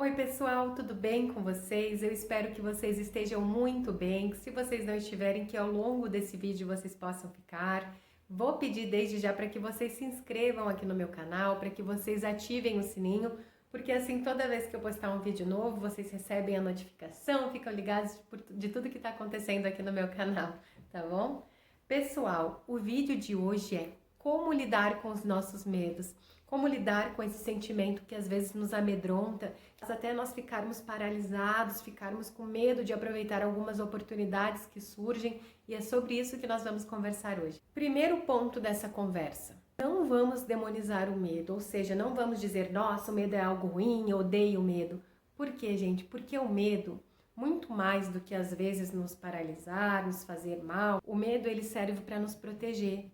Oi pessoal, tudo bem com vocês? Eu espero que vocês estejam muito bem, que se vocês não estiverem, que ao longo desse vídeo vocês possam ficar. Vou pedir desde já para que vocês se inscrevam aqui no meu canal, para que vocês ativem o sininho, porque assim toda vez que eu postar um vídeo novo, vocês recebem a notificação, ficam ligados de tudo que está acontecendo aqui no meu canal, tá bom? Pessoal, o vídeo de hoje é como lidar com os nossos medos, como lidar com esse sentimento que às vezes nos amedronta, até nós ficarmos paralisados, ficarmos com medo de aproveitar algumas oportunidades que surgem, e é sobre isso que nós vamos conversar hoje. Primeiro ponto dessa conversa: não vamos demonizar o medo, ou seja, não vamos dizer, nossa, o medo é algo ruim, eu odeio o medo. Por quê, gente? Porque o medo, muito mais do que às vezes nos paralisar, nos fazer mal, o medo ele serve para nos proteger.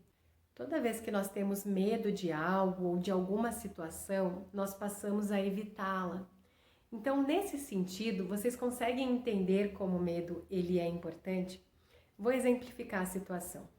Toda vez que nós temos medo de algo ou de alguma situação, nós passamos a evitá-la. Então, nesse sentido, vocês conseguem entender como o medo ele é importante? Vou exemplificar a situação.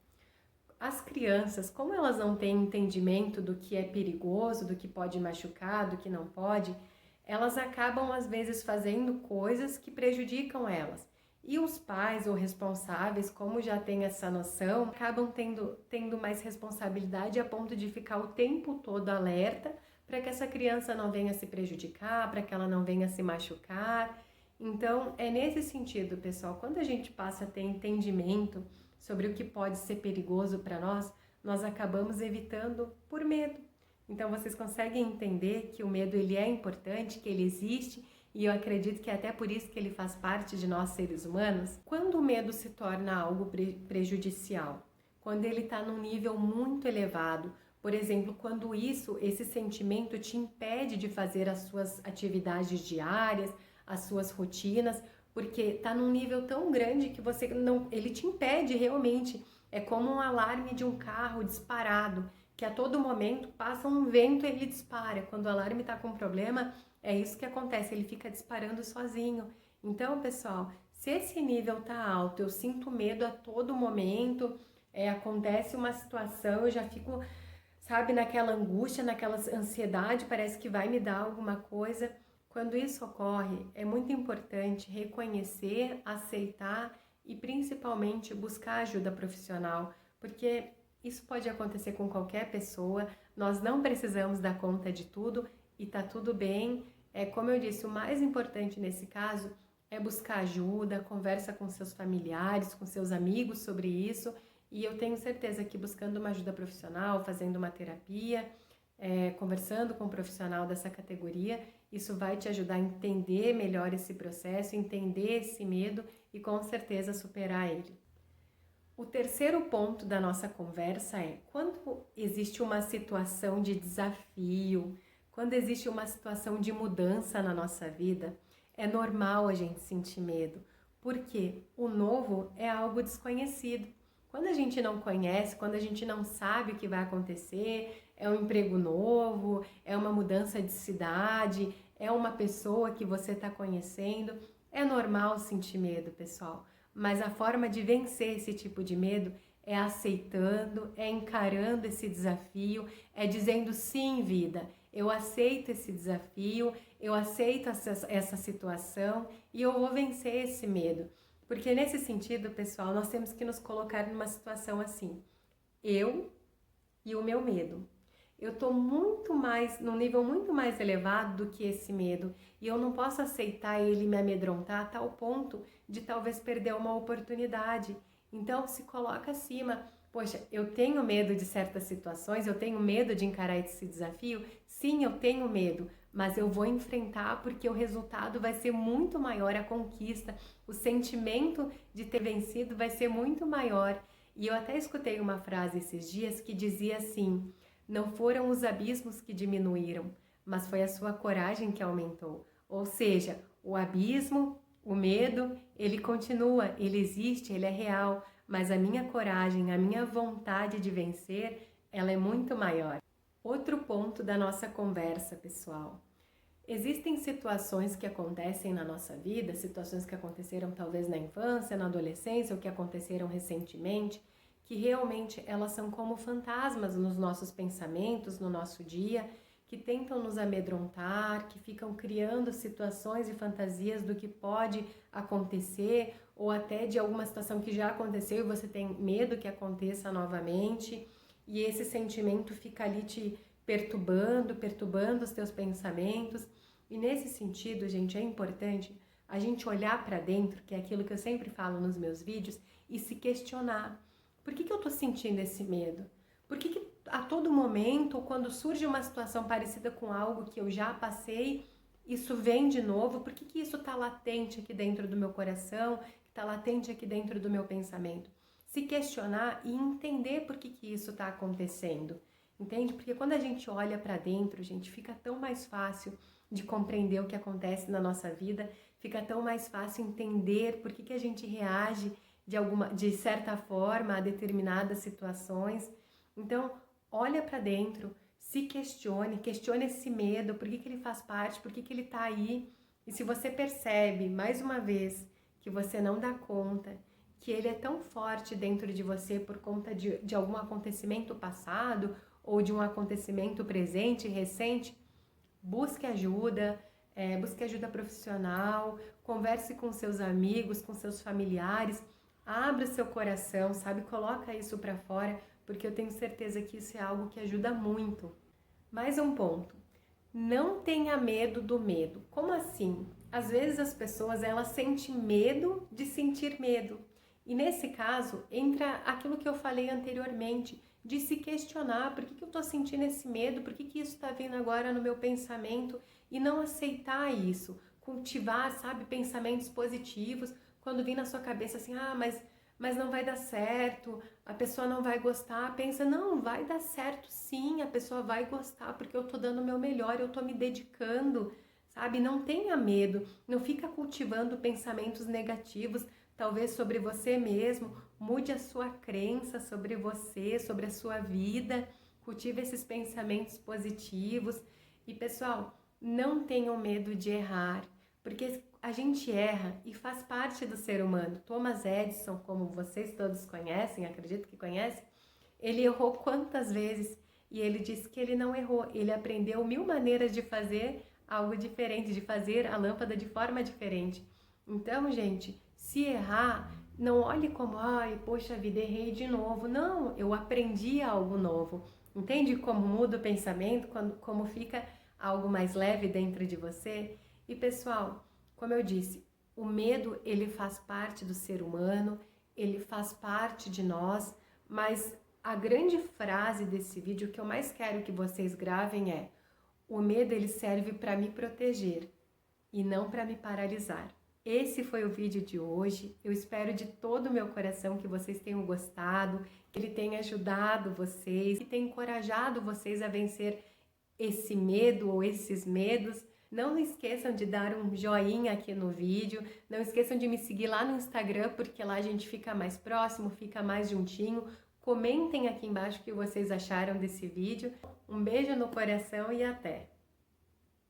As crianças, como elas não têm entendimento do que é perigoso, do que pode machucar, do que não pode, elas acabam às vezes fazendo coisas que prejudicam elas. E os pais ou responsáveis, como já têm essa noção, acabam tendo mais responsabilidade a ponto de ficar o tempo todo alerta para que essa criança não venha se prejudicar, para que ela não venha se machucar. Então, é nesse sentido, pessoal, quando a gente passa a ter entendimento sobre o que pode ser perigoso para nós acabamos evitando por medo. Então, vocês conseguem entender que o medo ele é importante, que ele existe, e eu acredito que é até por isso que ele faz parte de nós seres humanos. Quando o medo se torna algo prejudicial, quando ele está num nível muito elevado, por exemplo, quando esse sentimento te impede de fazer as suas atividades diárias, as suas rotinas, porque está num nível tão grande que ele te impede realmente. É como um alarme de um carro disparado, que a todo momento passa um vento e ele dispara. Quando o alarme está com problema, é isso que acontece, ele fica disparando sozinho. Então, pessoal, se esse nível tá alto, eu sinto medo a todo momento, acontece uma situação, eu já fico, sabe, naquela angústia, naquela ansiedade, parece que vai me dar alguma coisa. Quando isso ocorre, é muito importante reconhecer, aceitar e principalmente buscar ajuda profissional, porque isso pode acontecer com qualquer pessoa, nós não precisamos dar conta de tudo e tá tudo bem. Como eu disse, o mais importante nesse caso é buscar ajuda, conversa com seus familiares, com seus amigos sobre isso, e eu tenho certeza que buscando uma ajuda profissional, fazendo uma terapia, conversando com um profissional dessa categoria, isso vai te ajudar a entender melhor esse processo, entender esse medo e com certeza superar ele. O terceiro ponto da nossa conversa é quando existe uma situação de desafio, quando existe uma situação de mudança na nossa vida, é normal a gente sentir medo, porque o novo é algo desconhecido. Quando a gente não conhece, quando a gente não sabe o que vai acontecer, é um emprego novo, é uma mudança de cidade, é uma pessoa que você está conhecendo, é normal sentir medo, pessoal. Mas a forma de vencer esse tipo de medo é aceitando, é encarando esse desafio, é dizendo sim, vida, eu aceito esse desafio, eu aceito essa situação e eu vou vencer esse medo. Porque nesse sentido, pessoal, nós temos que nos colocar numa situação assim, eu e o meu medo. Eu estou num nível muito mais elevado do que esse medo e eu não posso aceitar ele me amedrontar a tal ponto de talvez perder uma oportunidade. Então se coloca acima. Poxa, eu tenho medo de certas situações, eu tenho medo de encarar esse desafio? Sim, eu tenho medo, mas eu vou enfrentar porque o resultado vai ser muito maior, a conquista, o sentimento de ter vencido vai ser muito maior. E eu até escutei uma frase esses dias que dizia assim: não foram os abismos que diminuíram, mas foi a sua coragem que aumentou. Ou seja, o abismo, o medo, ele continua, ele existe, ele é real, mas a minha coragem, a minha vontade de vencer, ela é muito maior. Outro ponto da nossa conversa, pessoal. Existem situações que acontecem na nossa vida, situações que aconteceram talvez na infância, na adolescência ou que aconteceram recentemente, que realmente elas são como fantasmas nos nossos pensamentos, no nosso dia, que tentam nos amedrontar, que ficam criando situações e fantasias do que pode acontecer, ou até de alguma situação que já aconteceu e você tem medo que aconteça novamente, e esse sentimento fica ali te perturbando os teus pensamentos. E nesse sentido, gente, é importante a gente olhar para dentro, que é aquilo que eu sempre falo nos meus vídeos, e se questionar. Por que eu tô sentindo esse medo? Por que a todo momento, quando surge uma situação parecida com algo que eu já passei, isso vem de novo? Por que isso está latente aqui dentro do meu coração, está latente aqui dentro do meu pensamento? Se questionar e entender por que isso está acontecendo, entende? Porque quando a gente olha para dentro, gente, fica tão mais fácil de compreender o que acontece na nossa vida, fica tão mais fácil entender por que a gente reage de certa forma a determinadas situações. Então, olha para dentro, se questione esse medo, por que ele faz parte, por que ele está aí. E se você percebe, mais uma vez, que você não dá conta, que ele é tão forte dentro de você por conta de algum acontecimento passado ou de um acontecimento presente, recente, busque ajuda profissional, converse com seus amigos, com seus familiares, abra seu coração, sabe? Coloca isso para fora, porque eu tenho certeza que isso é algo que ajuda muito. Mais um ponto. Não tenha medo do medo. Como assim? Às vezes as pessoas, elas sentem medo de sentir medo. E nesse caso, entra aquilo que eu falei anteriormente, de se questionar por que eu estou sentindo esse medo, por que isso está vindo agora no meu pensamento, e não aceitar isso. Cultivar, sabe, pensamentos positivos. Quando vir na sua cabeça assim, mas não vai dar certo, a pessoa não vai gostar, pensa, não, vai dar certo sim, a pessoa vai gostar, porque eu tô dando o meu melhor, eu tô me dedicando, sabe? Não tenha medo, não fica cultivando pensamentos negativos, talvez sobre você mesmo, mude a sua crença sobre você, sobre a sua vida, cultive esses pensamentos positivos. E pessoal, não tenham medo de errar, porque a gente erra e faz parte do ser humano. Thomas Edison, como vocês todos conhecem, acredito que conhecem, ele errou quantas vezes? E ele disse que ele não errou, ele aprendeu 1000 maneiras de fazer algo diferente, de fazer a lâmpada de forma diferente. Então, gente, se errar, não olhe como, poxa vida, errei de novo. Não, eu aprendi algo novo. Entende como muda o pensamento, como fica algo mais leve dentro de você? E pessoal, como eu disse, o medo, ele faz parte do ser humano, ele faz parte de nós, mas a grande frase desse vídeo que eu mais quero que vocês gravem é: o medo, ele serve para me proteger e não para me paralisar. Esse foi o vídeo de hoje. Eu espero de todo o meu coração que vocês tenham gostado, que ele tenha ajudado vocês, que tenha encorajado vocês a vencer esse medo ou esses medos. Não esqueçam de dar um joinha aqui no vídeo, não esqueçam de me seguir lá no Instagram, porque lá a gente fica mais próximo, fica mais juntinho. Comentem aqui embaixo o que vocês acharam desse vídeo. Um beijo no coração e até!